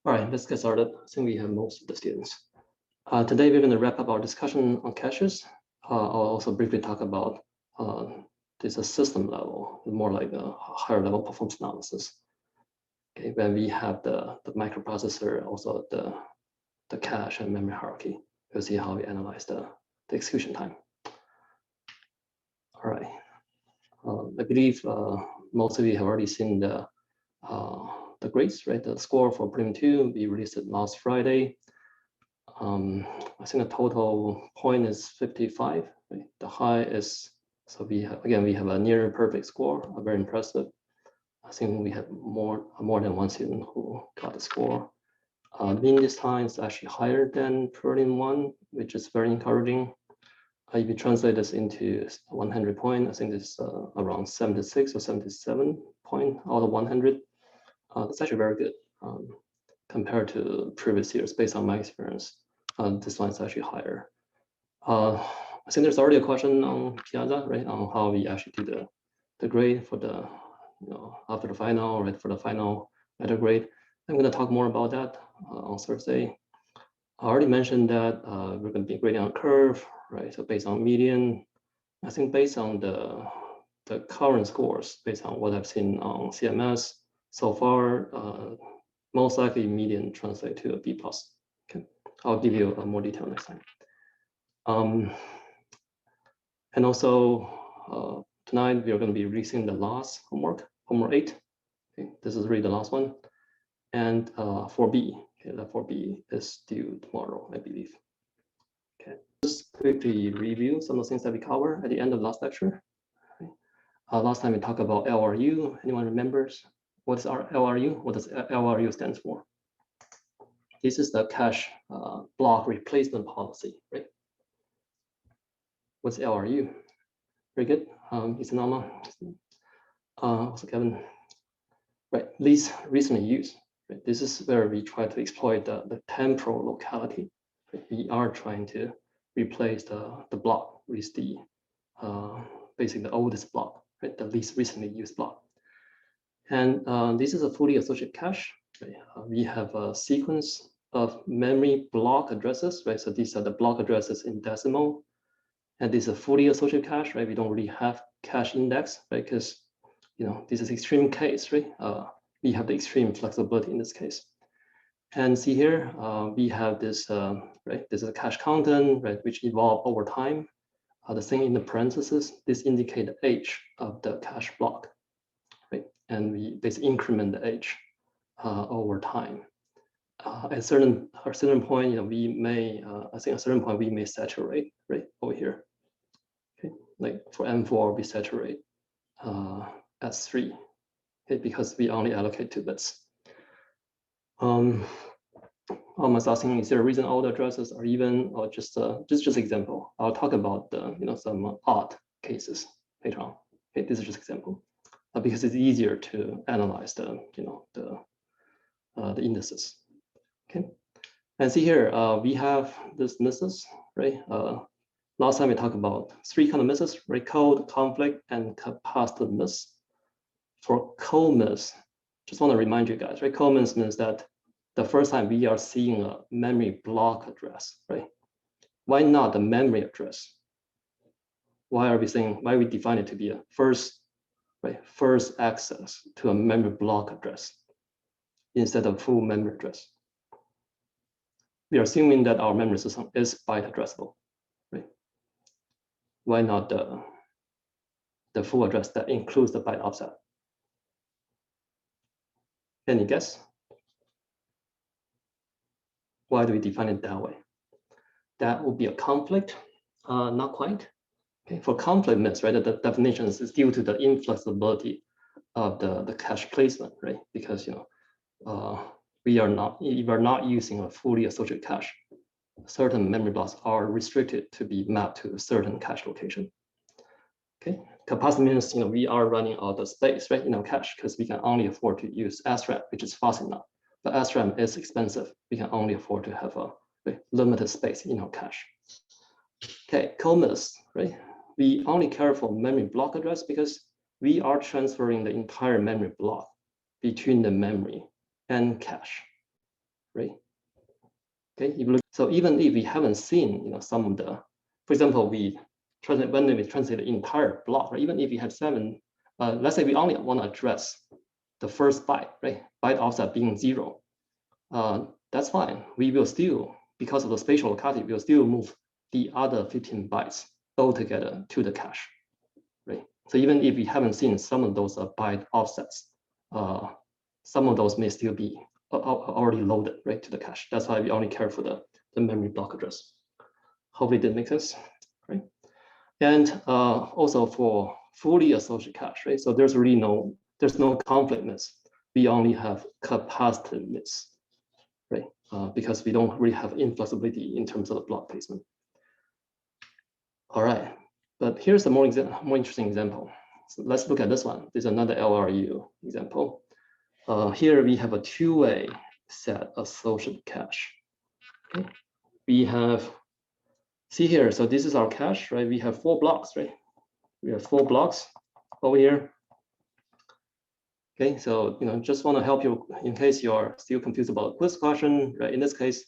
All right, let's get started. I think we have most of the students. Today, we're going to wrap up our discussion on caches. I'll also briefly talk about this system level, more like a higher level performance analysis. Okay, when we have the microprocessor, also the cache and memory hierarchy, we'll see how we analyze the execution time. All right, I believe most of you have already seen the grades, right? The score for Prelim 2, we released it last Friday. I think the total point is 55. Right? The high is, so we have a near perfect score, very impressive. I think we have more than one student who got the score. Mean this time is actually higher than Prelim 1, which is very encouraging. If you translate this into 100 point, I think it's around 76 or 77 point out of 100. That's actually very good compared to previous years. Based on my experience, this one is actually higher. I think there's already a question on Piazza, right, on how we actually do the grade for the, after the final, right, for the final letter grade. I'm going to talk more about that on Thursday. I already mentioned that we're going to be grading on curve, right? So based on median, I think based on the current scores, based on what I've seen on CMS so far, most likely median translate to a B+. Okay, I'll give you more detail next time. And also tonight we are going to be releasing the last homework 8. Okay, this is really the last one, and 4B. Okay, that 4B is due tomorrow, I believe. Okay, just quickly review some of the things that we covered at the end of last lecture. Okay. Last time we talked about LRU. Anyone remembers what is our LRU? What does LRU stand for? This is the cache block replacement policy, right? What's LRU? Very good. Isanama, also Kevin. Right, least recently used. Right? This is where we try to exploit the temporal locality. Right? We are trying to replace the block with the basically the oldest block, right? The least recently used block. And this is a fully associated cache. Right? We have a sequence of memory block addresses, right? So these are the block addresses in decimal. And this is a fully associated cache, right? We don't really have cache index, right? Because this is extreme case, right? We have the extreme flexibility in this case. And see here, we have this, right? This is a cache content, right? Which evolve over time. The thing in the parentheses, this indicate the age of the cache block, right? And we basically increment the age over time. At a certain point, we may, I think at a certain point we may saturate, right, over here. Okay, like for M4, we saturate as 3, okay, because we only allocate 2 bits. Almost asking, is there a reason all the addresses are even, or just example? I'll talk about some odd cases later on. Okay, this is just example because it's easier to analyze the indices. Okay, and see here we have this misses, right? Last time we talked about 3 kind of misses: right? Code, conflict, and capacitive miss. For code miss, just want to remind you guys, right? Code miss means that the first time we are seeing a memory block address, right? Why not the memory address? Why are we saying, why we define it to be a first access to a memory block address instead of full memory address? We are assuming that our memory system is byte addressable, right? Why not the full address that includes the byte offset? Any guess? Why do we define it that way? That would be a conflict, not quite. Okay, for conflict miss, right? The definition is due to the inflexibility of the cache placement, right? Because we are not using a fully associated cache. Certain memory blocks are restricted to be mapped to a certain cache location. Okay, capacity means we are running out of space, right, in our cache because we can only afford to use SRAM, which is fast enough. But SRAM is expensive. We can only afford to have a limited space in our cache. Okay, COMIS, right? We only care for memory block address because we are transferring the entire memory block between the memory and cache. right? Okay, so even if we haven't seen, some of the, for example, when we translate the entire block, right? Even if we have 7, let's say we only want to address the first byte, right? Byte offset being 0. That's fine. We will still, because of the spatial locality, we'll still move the other 15 bytes altogether to the cache, right? So even if we haven't seen some of those byte offsets, some of those may still be already loaded, right, to the cache. That's why we only care for the memory block address. Hopefully that makes sense, right? And also for fully associated cache, right? So there's no conflict miss. We only have capacitive miss, right? Because we don't really have inflexibility in terms of the block placement. All right, but here's a more interesting example. So let's look at this one. This is another LRU example. Here we have a two-way set associated cache. Okay. We have, see here, so this is our cache, right? We have 4 blocks, right? We have 4 blocks over here. Okay, so just want to help you in case you're still confused about the quiz question, right? In this case,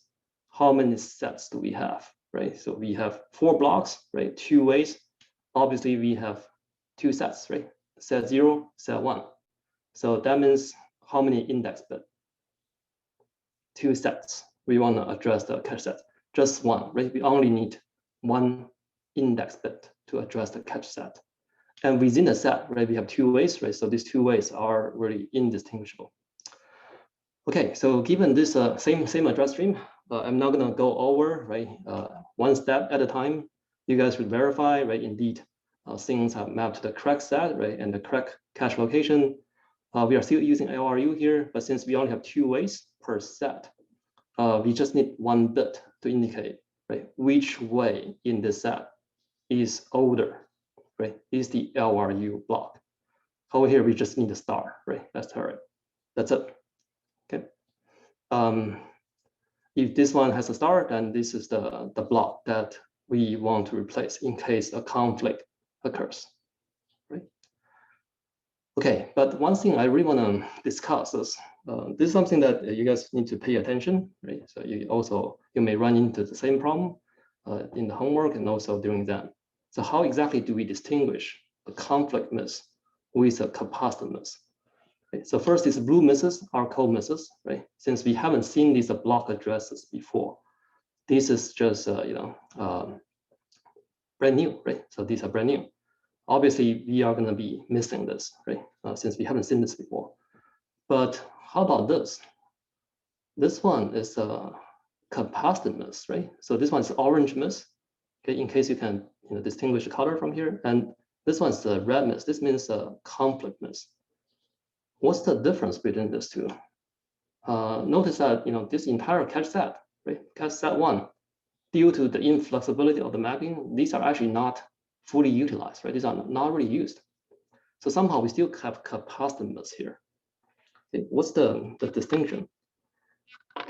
how many sets do we have, right? So we have 4 blocks, right? 2 ways. Obviously, we have 2 sets, right? Set 0, set 1. So that means how many index bit? 2 sets. We want to address the cache set. Just 1, right? We only need 1 index bit to address the cache set. And within the set, right, we have 2 ways, right? So these 2 ways are really indistinguishable. Okay, so given this same address stream, I'm not gonna go over, right, 1 step at a time. You guys should verify, right, indeed, things have mapped to the correct set, right, and the correct cache location. We are still using LRU here, but since we only have 2 ways per set, we just need 1 bit to indicate, right, which way in the set is older, right, is the LRU block. Over here, we just need a star, right, that's it. That's it, okay. If this one has a star, then this is the block that we want to replace in case a conflict occurs, right? Okay, but one thing I really want to discuss is this is something that you guys need to pay attention, right? So you may run into the same problem in the homework and also during exam. So how exactly do we distinguish a conflict miss with a capacitor miss? Okay, so first is blue misses are code misses, right? Since we haven't seen these block addresses before, this is just brand new, right? So these are brand new. Obviously, we are going to be missing this, right? Since we haven't seen this before. But how about this? This one is a capacitor miss, right? So this one is orange miss. Okay, in case you can distinguish the color from here, and this one's the red miss. This means a conflict miss. What's the difference between these two? Notice that this entire cache set, right? Cache set 1, due to the inflexibility of the mapping, these are actually not fully utilized, right? These are not really used. So somehow we still have capacitor miss here. Okay, what's the distinction?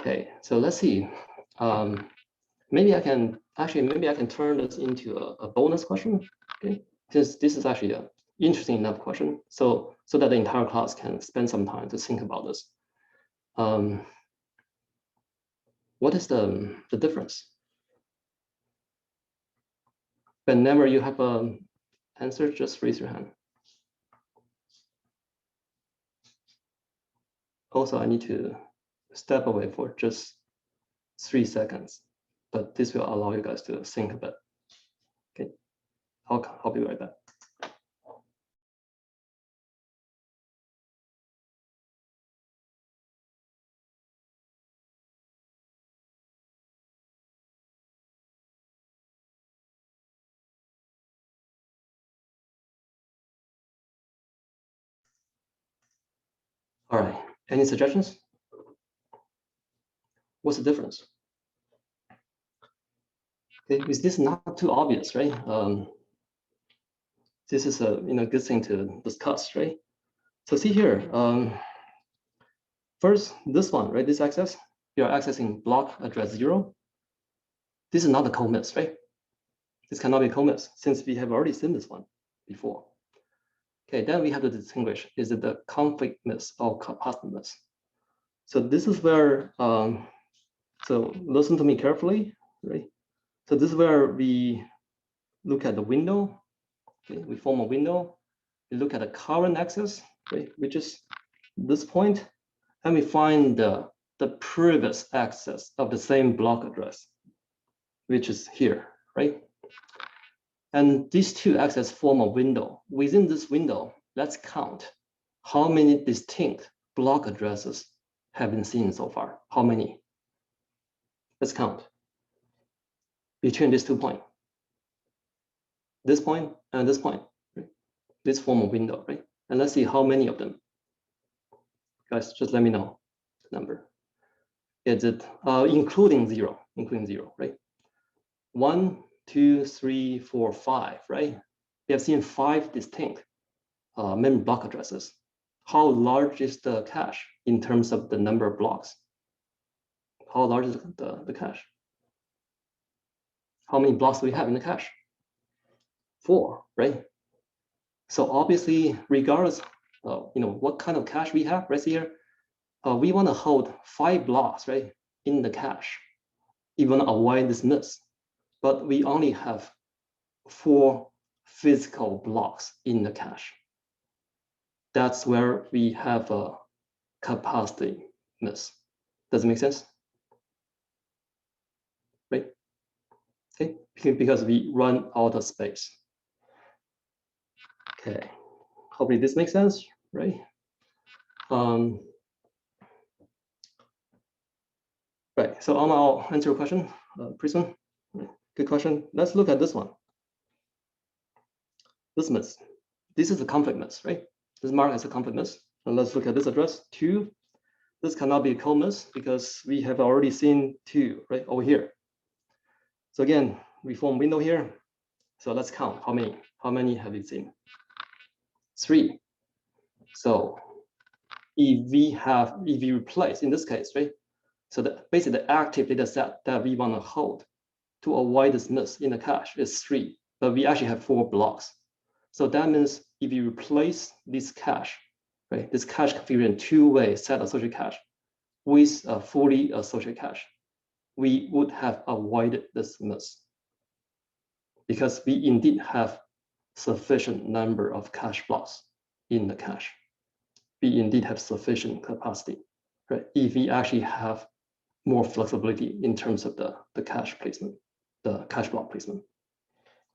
Okay, so let's see. Maybe I can turn this into a bonus question. Okay, since this is actually an interesting enough question, so that the entire class can spend some time to think about this. What is the difference? Whenever you have an answer, just raise your hand. Also, I need to step away for just 3 seconds, but this will allow you guys to think a bit. Okay, I'll be right back. All right, any suggestions? What's the difference? Okay, is this not too obvious, right? This is a good thing to discuss, right? So see here, first this one, right? This access, we are accessing block address 0. This is not a code miss, right? This cannot be code miss since we have already seen this one before. Okay, then we have to distinguish, is it the conflict miss or capacitor miss? So this is where So listen to me carefully, right? So this is where we look at the window. Okay? We form a window. We look at the current axis, okay, which is this point, and we find the previous axis of the same block address, which is here, right? And these two axes form a window. Within this window, let's count how many distinct block addresses have been seen so far. How many? Let's count. Between these 2 points. This point and this point. Right? This form a window, right? And let's see how many of them. Guys, just let me know the number. Is it including zero, right? 1, 2, 3, 4, 5, right? We have seen 5 distinct memory block addresses. How large is the cache in terms of the number of blocks? How large is the cache? How many blocks do we have in the cache? 4, right? So obviously, regardless of what kind of cache we have right here, we want to hold 5 blocks, right, in the cache. You want to avoid this miss, but we only have 4 physical blocks in the cache. That's where we have a capacity miss. Does it make sense? Right? Okay, because we run out of space. Okay, hopefully this makes sense, right? Right, so I'll answer your question, Prism. Good question. Let's look at this one. This miss. This is a conflict miss, right? This mark as a conflict miss. And let's look at this address, 2. This cannot be a cold miss because we have already seen 2, right, over here. So again, we form window here. So let's count how many. How many have you seen? 3. So if we replace in this case, right? So basically the active data set that we want to hold to avoid this miss in the cache is 3, but we actually have 4 blocks. So that means if you replace this cache, right, this cache configuration 2-way set associated cache with a fully associated cache, we would have avoided this miss because we indeed have sufficient number of cache blocks in the cache. We indeed have sufficient capacity, right? If we actually have more flexibility in terms of the cache placement, the cache block placement.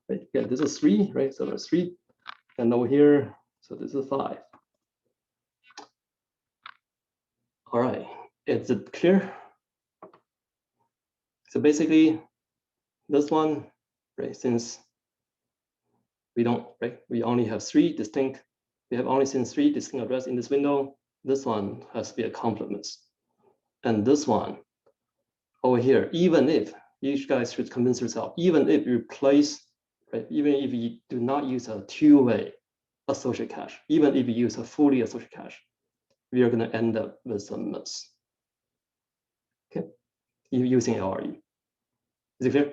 Right? Yeah, this is 3, right? So there's 3. And over here, so this is 5. All right, is it clear? So basically, this one, right, since we don't, right, we only have 3 distinct, we have only seen 3 distinct addresses in this window. This one has to be a complement. And this one over here, even if you guys should convince yourself, even if you replace, right, even if you do not use a 2-way associated cache, even if you use a fully associated cache, we are going to end up with some miss. Okay, using LRE. Is it clear?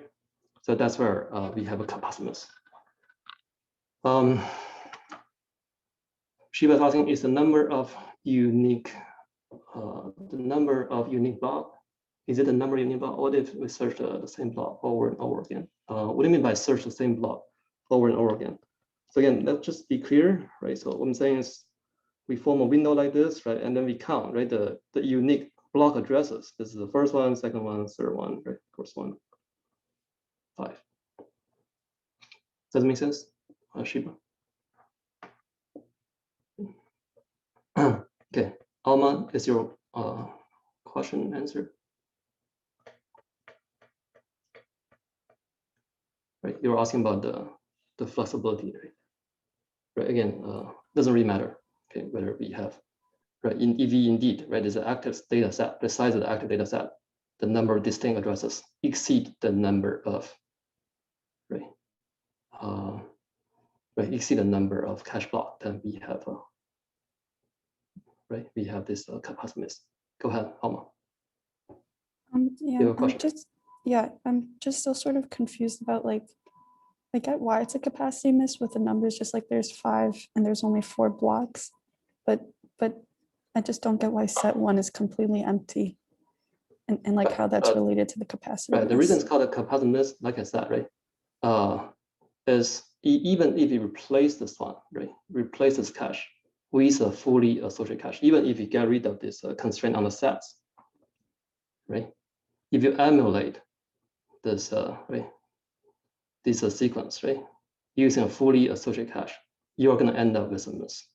So that's where we have a capacity miss. Shiva is asking, is the number of unique block? Is it the number of unique block, or if we search the same block over and over again? What do you mean by search the same block over and over again? So again, let's just be clear, right? So what I'm saying is we form a window like this, right? And then we count, right? The unique block addresses. This is the first one, second one, third one, right? First one, 5. Does it make sense, Shiva? Okay, Alma, is your question answered? Right, you were asking about the flexibility, right? Right, again, doesn't really matter, okay, whether we have, right, in EV indeed, right, there's an active data set, the size of the active data set, the number of distinct addresses exceed the number of, right, right, exceed the number of cache block, then we have, right, we have this capacity miss. Go ahead, Alma. Yeah, I'm just still sort of confused about, like, I get why it's a capacity miss with the numbers, just like there's 5 and there's only 4 blocks, but I just don't get why set 1 is completely empty and like how that's related to the capacity. Right. The reason it's called a capacity miss, like I said, right, is even if you replace this one, right, replace this cache with a fully associated cache, even if you get rid of this constraint on the sets, right? If you emulate this, right, this sequence, right, using a fully associated cache, you're going to end up with a miss.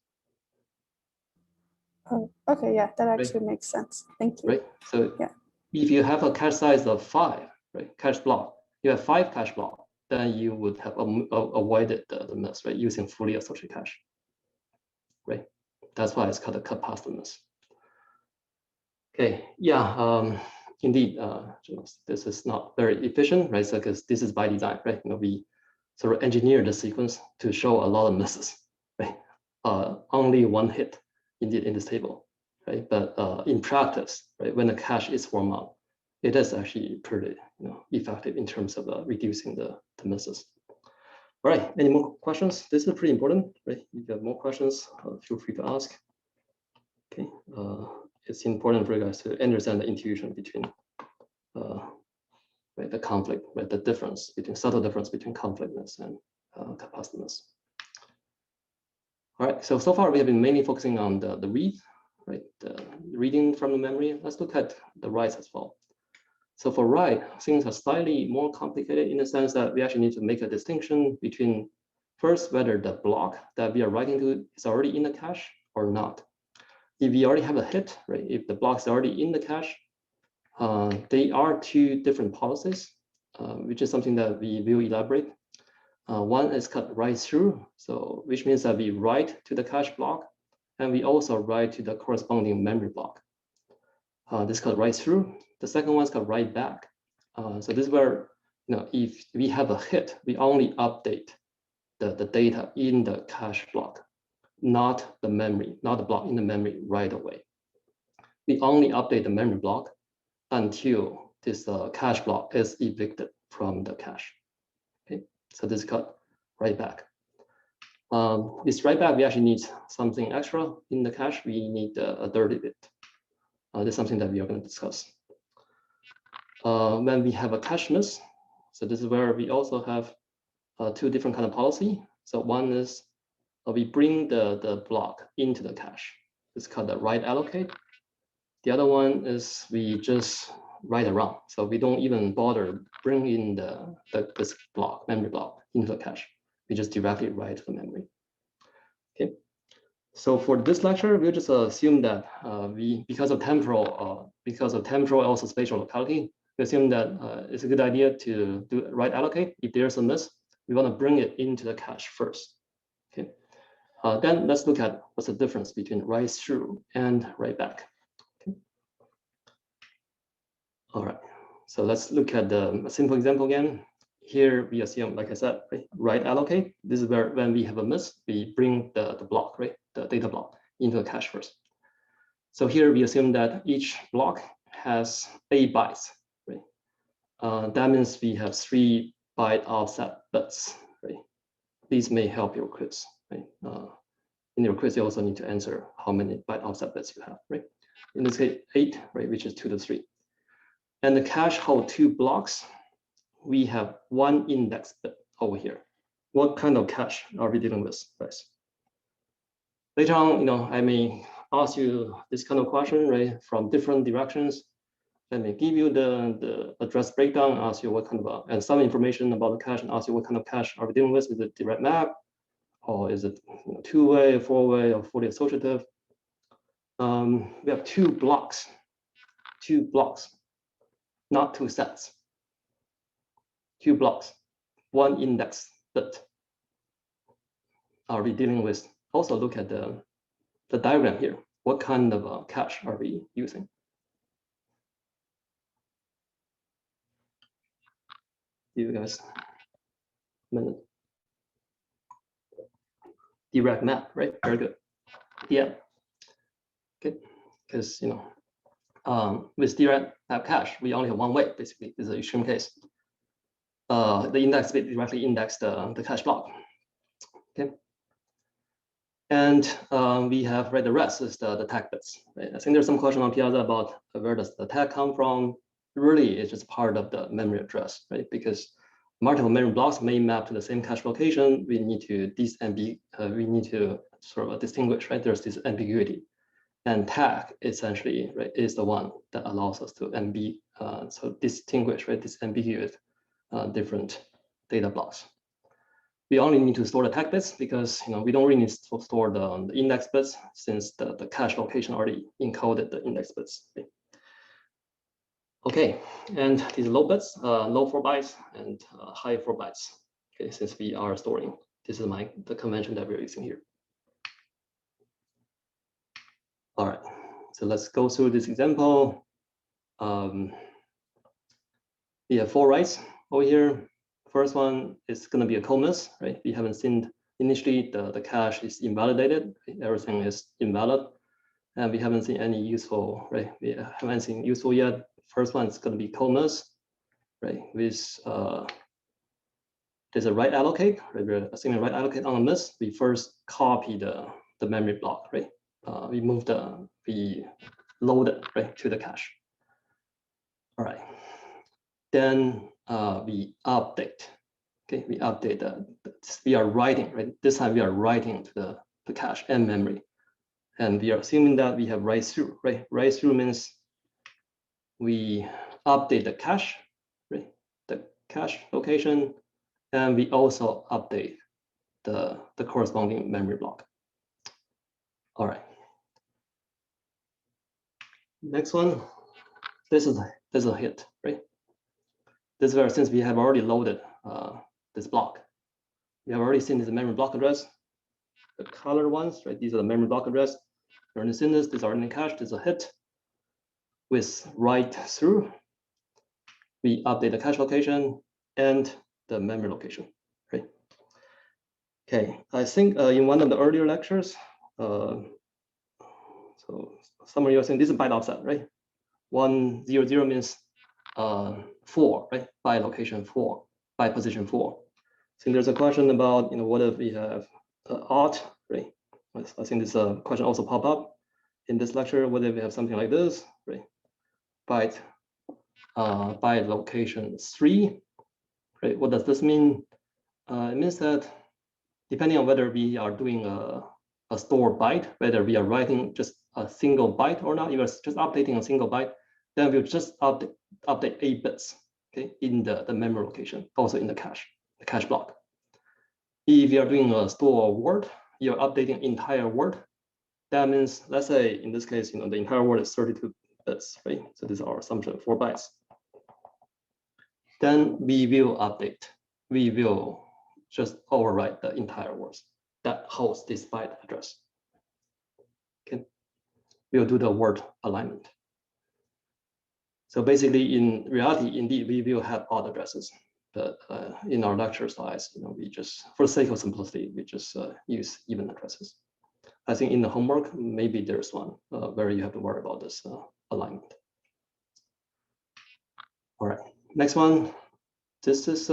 Oh, okay, yeah, that actually makes sense. Thank you. Right. So yeah, if you have a cache size of 5, right, cache block, you have 5 cache block, then you would have avoided the miss, right, using fully associated cache. Right. That's why it's called a capacity miss. Okay. Yeah. Indeed. This is not very efficient, right? So because this is by design, right? We sort of engineer the sequence to show a lot of misses, right? Only one hit, indeed, in this table, right? But in practice, right, when the cache is warm up, it is actually pretty, effective in terms of reducing the misses. All right, any more questions? This is pretty important, right? If you have more questions, feel free to ask. Okay, it's important for you guys to understand the intuition between right, the conflict, right, the difference between subtle difference between conflictness and capacitance. All right, so far we have been mainly focusing on the read, right, the reading from the memory. Let's look at the writes as well. So for write, things are slightly more complicated in the sense that we actually need to make a distinction between first, whether the block that we are writing to is already in the cache or not. If we already have a hit, right, if the block is already in the cache, they are two different policies, which is something that we will elaborate. One is called write through, so which means that we write to the cache block, and we also write to the corresponding memory block. This is called write through. The second one is called write back. So this is where, if we have a hit, we only update the data in the cache block, not the memory, not the block in the memory right away. We only update the memory block until this cache block is evicted from the cache. Okay, so this is called write back. This write back, we actually need something extra in the cache. We need a dirty bit. This is something that we are going to discuss. When we have a cache miss, so this is where we also have two different kind of policy. So one is we bring the block into the cache. It's called the write allocate. The other one is we just write around. So we don't even bother bringing this block, memory block, into the cache. We just directly write to the memory. Okay. So for this lecture, we'll just assume that because of temporal also spatial locality, we assume that it's a good idea to do write allocate. If there's a miss, we want to bring it into the cache first. Okay. Then let's look at what's the difference between write through and write back. Okay. All right. So let's look at a simple example again. Here we assume, like I said, right, write allocate. This is where when we have a miss, we bring the block, right, the data block into the cache first. So here we assume that each block has 8 bytes, right? That means we have 3 byte offset bits, right? These may help your quiz, right? In your quiz, you also need to answer how many byte offset bits you have, right? In this case, 8, right, which is 2 to 3. And the cache hold 2 blocks. We have 1 index bit over here. What kind of cache are we dealing with, guys? Later on, I may ask you this kind of question, right, from different directions. Let me give you the address breakdown, ask you what kind of, and some information about the cache, and ask you what kind of cache are we dealing with? Is it direct map, or is it 2-way, 4-way, or fully associative? We have 2 blocks, not 2 sets. 2 blocks, 1 index bit. Are we dealing with? Also look at the diagram here. What kind of cache are we using? You guys, a minute. Direct map, right? Very good. Yeah. Okay. Because with direct map cache, we only have 1 way. Basically, this is an extreme case. The index bit directly indexed the cache block. Okay. And we have, right, the rest is the tag bits. Right? I think there's some question on Piazza about where does the tag come from. really is just part of the memory address, right? Because multiple memory blocks may map to the same cache location. We need to sort of distinguish, right? There's this ambiguity, and tag essentially, right, is the one that allows us to distinguish, right, this ambiguous different data blocks. We only need to store the tag bits because we don't really need to store the index bits since the cache location already encoded the index bits. Okay, and these low bits, low 4 bytes and high 4 bytes. Okay, since we are storing, this is the convention that we're using here. All right, so let's go through this example. We have 4 writes over here. First one is going to be a coldness, right? We haven't seen initially the cache is invalidated. Everything is invalid, and we haven't seen any useful, right? We haven't seen useful yet. First one is going to be coldness, right? With there's a write allocate, right? We're assuming write allocate on a miss. We first copy the memory block, right? We load it, right, to the cache. All right. Then we update. Okay, we update we are writing, right? This time we are writing to the cache and memory. And we are assuming that we have write through, right? Write through means we update the cache, right? The cache location, and we also update the corresponding memory block. All right. Next one, this is a hit, right? This is where, since we have already loaded this block, we have already seen this memory block address, the color ones, right? These are the memory block address. You've already seen this. These are in the cache. This is a hit with write through. We update the cache location and the memory location, right? Okay, I think in one of the earlier lectures, so some of you are saying this is byte offset, right? 100 means 4, right? By location 4, by position 4. So there's a question about, what if we have odd, right? I think this question also pop up in this lecture. What if we have something like this, right? Byte by location 3, right? What does this mean? It means that depending on whether we are doing a store byte, whether we are writing just a single byte or not, if we're just updating a single byte, then we'll just update 8 bits, okay, in the memory location, also in the cache block. If you are doing a store word, you're updating entire word. That means, let's say in this case, the entire word is 32 bits, right? So this is our assumption, 4 bytes. Then we will update. We will just overwrite the entire words that holds this byte address. Okay, we'll do the word alignment. So basically, in reality, indeed, we will have odd addresses. But in our lecture slides, we just, for the sake of simplicity, we just use even addresses. I think in the homework, maybe there's one where you have to worry about this alignment. All right, next one. This is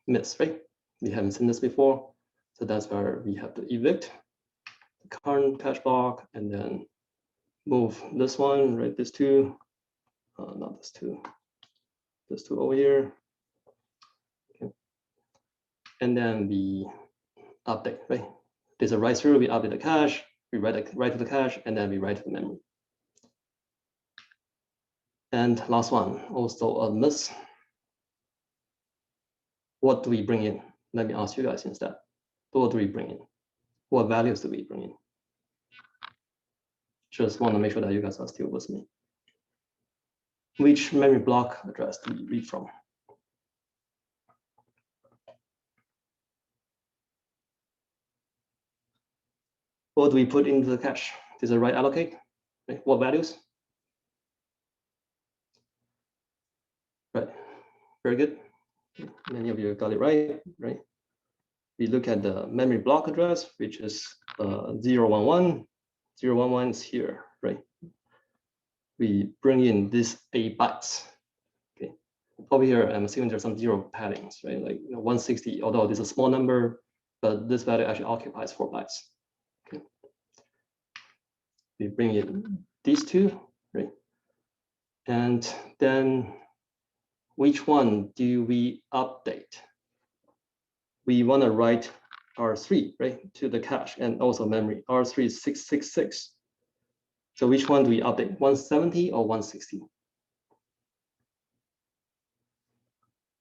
miss, right? We haven't seen this before. So that's where we have to evict the current cache block and then move this one, right? This two, not this two. This two over here. Okay. And then we update, right? There's a write through, we update the cache, we write to the cache, and then we write to the memory. And last one, also a miss. What do we bring in? Let me ask you guys instead. What do we bring in? What values do we bring in? Just want to make sure that you guys are still with me. Which memory block address do we read from? What do we put into the cache? Is it write allocate? Right. What values? Right. Very good. Many of you got it right. Right. We look at the memory block address, which is 011. 011 is here, right? We bring in these 8 bytes. Okay. Over here, I'm assuming there's some 0 paddings, right? Like 160, although this is a small number, but this value actually occupies 4 bytes. Okay. We bring in these 2, right? And then which one do we update? We want to write R3, right, to the cache and also memory. R3 is 666. So which one do we update, 170 or 160?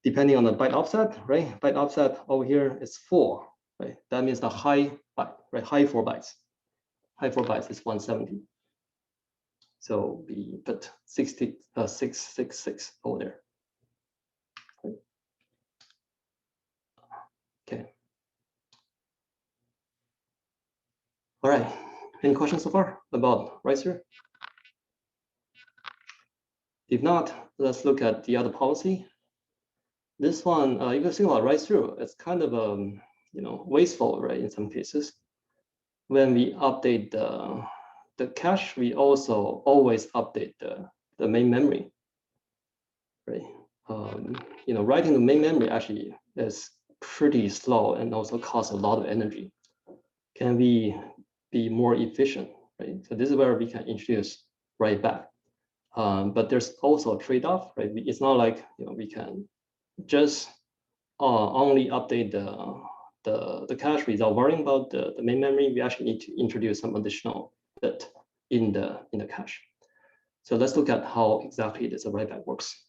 Depending on the byte offset, right? Byte offset over here is 4, right? That means the high byte, right? High 4 bytes. High 4 bytes is 170. So we put 666 over there. Okay. All right. Any questions so far about write-through? If not, let's look at the other policy. This one, you can think about write-through. It's kind of wasteful, right? In some cases, when we update the cache, we also always update the main memory, right? Writing the main memory actually is pretty slow and also costs a lot of energy. Can we be more efficient, right? So this is where we can introduce write back. But there's also a trade-off, right? It's not like we can just only update the cache without worrying about the main memory. We actually need to introduce some additional bit in the cache. So let's look at how exactly this write back works.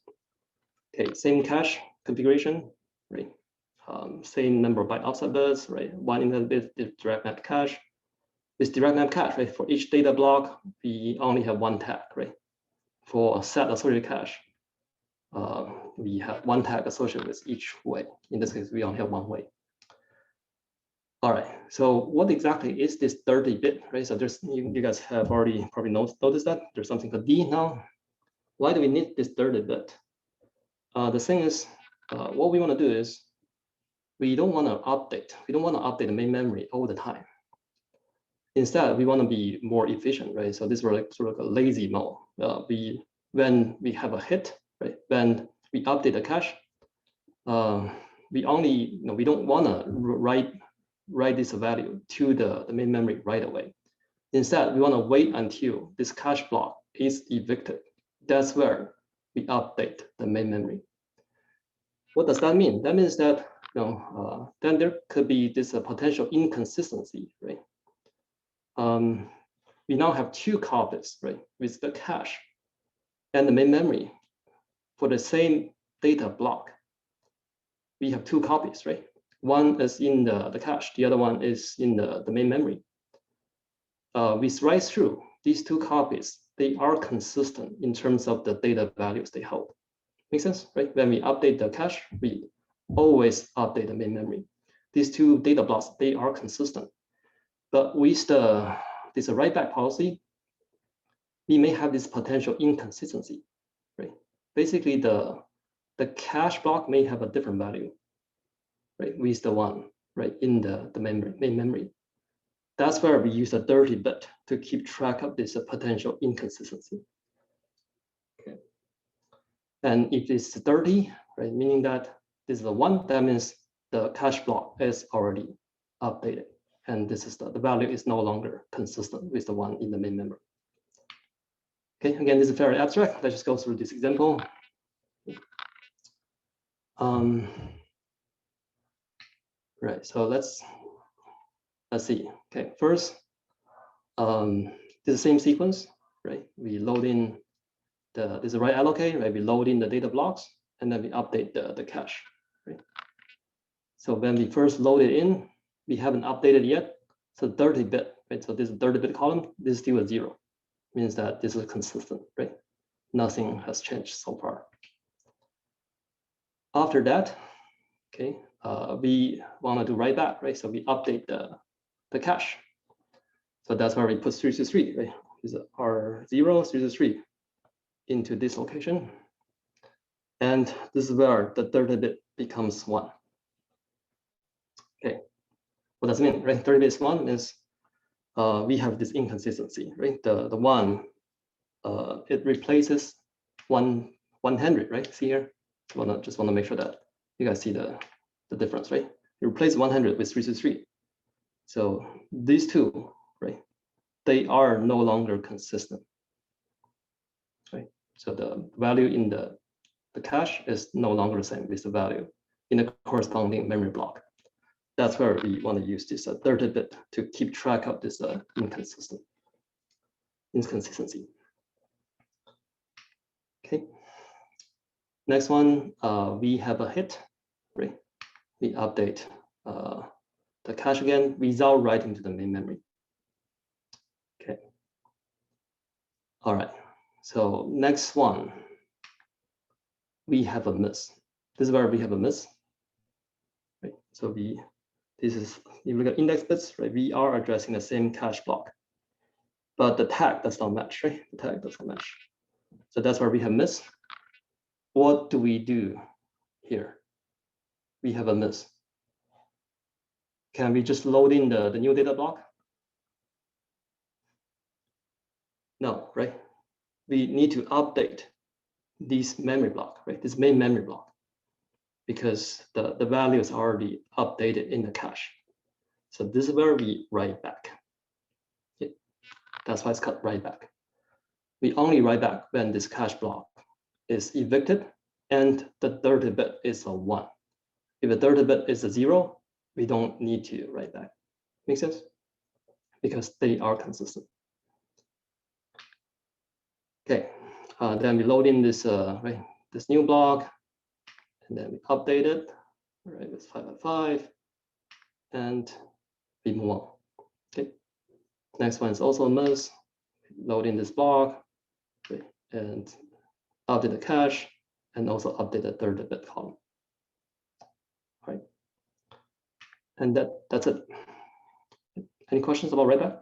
Okay, same cache configuration, right? Same number of byte offset bits, right? One input bit is direct map cache. With direct map cache, right? For each data block, we only have one tag, right? For a set associated cache, we have one tag associated with each way. In this case, we only have one way. All right, so what exactly is this 30-bit, right? So there's, you guys have already probably noticed that there's something called D now. Why do we need this 30-bit? The thing is, what we want to do is, we don't want to update the main memory all the time. Instead, we want to be more efficient, right? So this is like sort of a lazy mode. When we have a hit, right? When we update the cache, we only, we don't want to write this value to the main memory right away. Instead, we want to wait until this cache block is evicted. That's where we update the main memory. What does that mean? That means that then there could be this potential inconsistency, right? We now have two copies, right, with the cache and the main memory for the same data block. We have two copies, right? One is in the cache, the other one is in the main memory. With write-through, these two copies, they are consistent in terms of the data values they hold. Make sense, right? When we update the cache, we always update the main memory. These two data blocks, they are consistent. But with this write back policy, we may have this potential inconsistency, right? Basically, the cache block may have a different value, right? With the one, right, in the main memory. That's where we use a 30-bit to keep track of this potential inconsistency. Okay. And if it's 30, right, meaning that this is a 1, that means the cache block is already updated. And this is the value is no longer consistent with the one in the main memory. Okay, again, this is very abstract. Let's just go through this example. Right, so let's see. Okay, first, this is the same sequence, right? We load in this is write allocate, right? We load in the data blocks and then we update the cache, right? So when we first load it in, we haven't updated yet. So 30-bit, right? So this 30-bit column, this is still a 0. Means that this is consistent, right? Nothing has changed so far. After that, okay, we want to do write back, right? So we update the cache. So that's where we put 333, right? These are 0, 333 into this location. And this is where the 30-bit becomes 1. Okay, what does it mean, right? 30-bit is 1 is we have this inconsistency, right? The 1, it replaces 100, right? See here, just want to make sure that you guys see the difference, right? You replace 100 with 333. So these two, right? They are no longer consistent, right? So the value in the cache is no longer the same with the value in the corresponding memory block. That's where we want to use this 30 bit to keep track of this inconsistency. Okay. Next one, we have a hit, right? We update the cache again without writing to the main memory. Okay. All right. So next one, we have a miss. This is where we have a miss. Right. So this is, if you look at index bits, right? We are addressing the same cache block, but the tag does not match, right? The tag does not match. So that's where we have miss. What do we do here? We have a miss. Can we just load in the new data block? No, right? We need to update this memory block, right? This main memory block, because the value is already updated in the cache. So this is where we write back. Okay. That's why it's called write back. We only write back when this cache block is evicted and the 30 bit is a 1. If the 30 bit is a 0, we don't need to write back. Make sense? Because they are consistent. Okay, then we load in this right, this new block, and then we update it, right, with 555, and we move on. Okay, next one is also a miss. Load in this block, right, and update the cache, and also update the 30 bit column. All right, and that's it. Any questions about write back?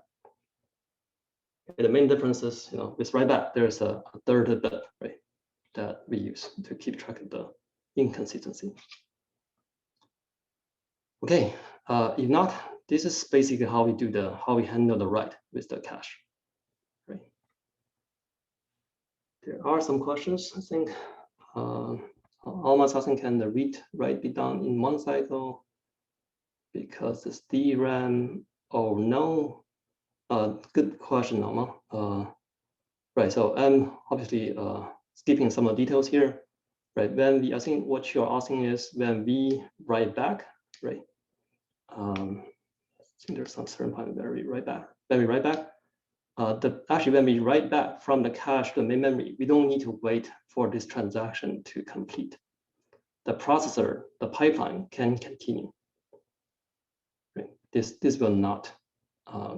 The main difference is, with write back, there's a 30 bit, right, that we use to keep track of the inconsistency. Okay, if not, this is basically how we handle the write with the cache. Right. There are some questions. I think Alma's asking, can the read write be done in one cycle because it's DRAM or no? Good question, Alma. Right. So I'm obviously skipping some of the details here. Right. I think what you're asking is when we write back, right? I think there's some certain point where we write back. When we write back, actually when we write back from the cache to the main memory, we don't need to wait for this transaction to complete. The processor, the pipeline can continue. Right? This will not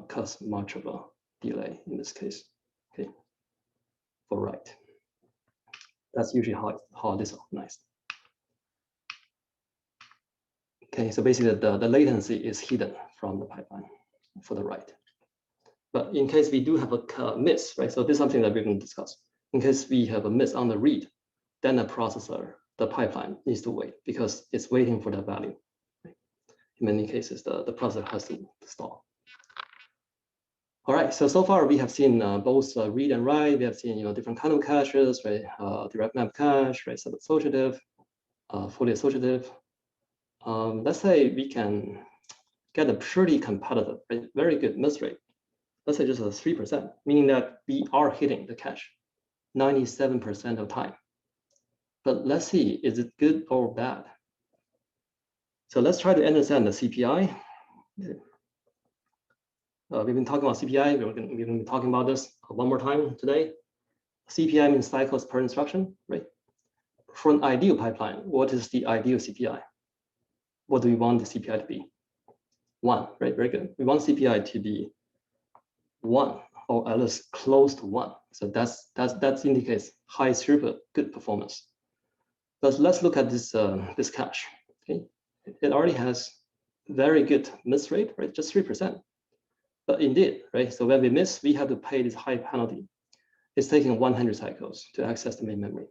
cause much of a delay in this case. Okay, for write. That's usually how it is organized. Okay, so basically the latency is hidden from the pipeline for the write. But in case we do have a miss, right? So this is something that we're going to discuss. In case we have a miss on the read, then the processor, the pipeline needs to wait because it's waiting for that value. Right? In many cases, the processor has to stall. All right, so far we have seen both read and write. We have seen different kind of caches, right? Direct map cache, right? Sub-associative, fully associative. Let's say we can get a pretty competitive, right? Very good miss rate. Let's say just a 3%, meaning that we are hitting the cache 97% of time. But let's see, is it good or bad? So let's try to understand the CPI. We've been talking about CPI. We're going to be talking about this one more time today. CPI means cycles per instruction, right? For an ideal pipeline, what is the ideal CPI? What do we want the CPI to be? 1, right? Very good. We want CPI to be 1 or at least close to 1. So that indicates high throughput, good performance. But let's look at this this cache. Okay, it already has very good miss rate, right? Just 3%. But indeed, right? So when we miss, we have to pay this high penalty. It's taking 100 cycles to access the main memory.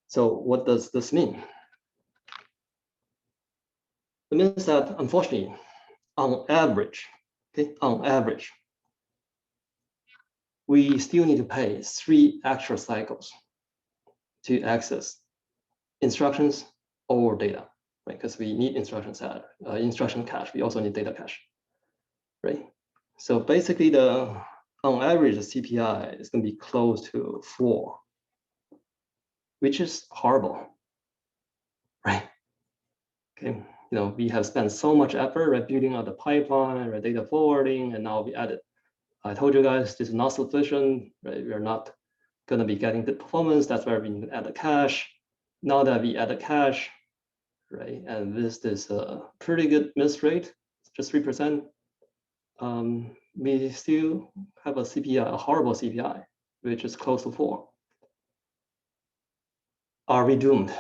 So what does this mean? It means that unfortunately, on average, okay, on average, we still need to pay 3 extra cycles to access instructions or data, right? Because we need instruction cache. We also need data cache, right? So basically, on average, the CPI is going to be close to 4, which is horrible, right? Okay, we have spent so much effort, right, building out the pipeline, right, data forwarding, and now we added. I told you guys this is not sufficient, right? We are not going to be getting good performance. That's why we need to add the cache. Now that we add the cache, right, and this is a pretty good miss rate, just 3%. We still have a CPI, a horrible CPI, which is close to 4. Are we doomed?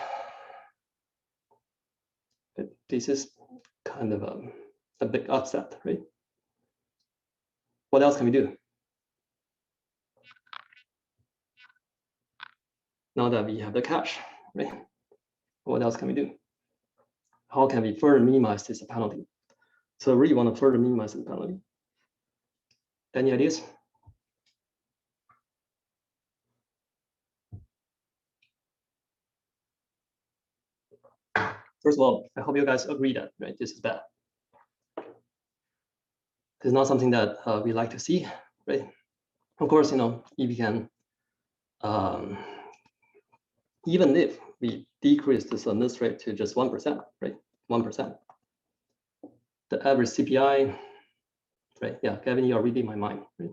This is kind of a big upset, right? What else can we do? Now that we have the cache, right? What else can we do? How can we further minimize this penalty? So I really want to further minimize the penalty. Any ideas? First of all, I hope you guys agree that, right, this is bad. It's not something that we like to see, right? Of course, if we can, even if we decrease this miss rate to just 1%, right? 1%. The average CPI, right? Yeah, Gavin, you are reading my mind, right?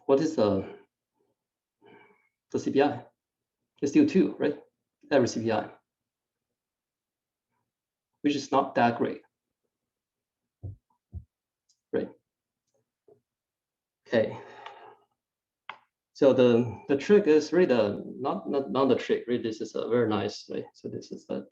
What is the CPI? It's still 2, right? Average CPI, which is not that great, right? Okay. So the trick is really not the trick. Really, this is a very nice, right? So this is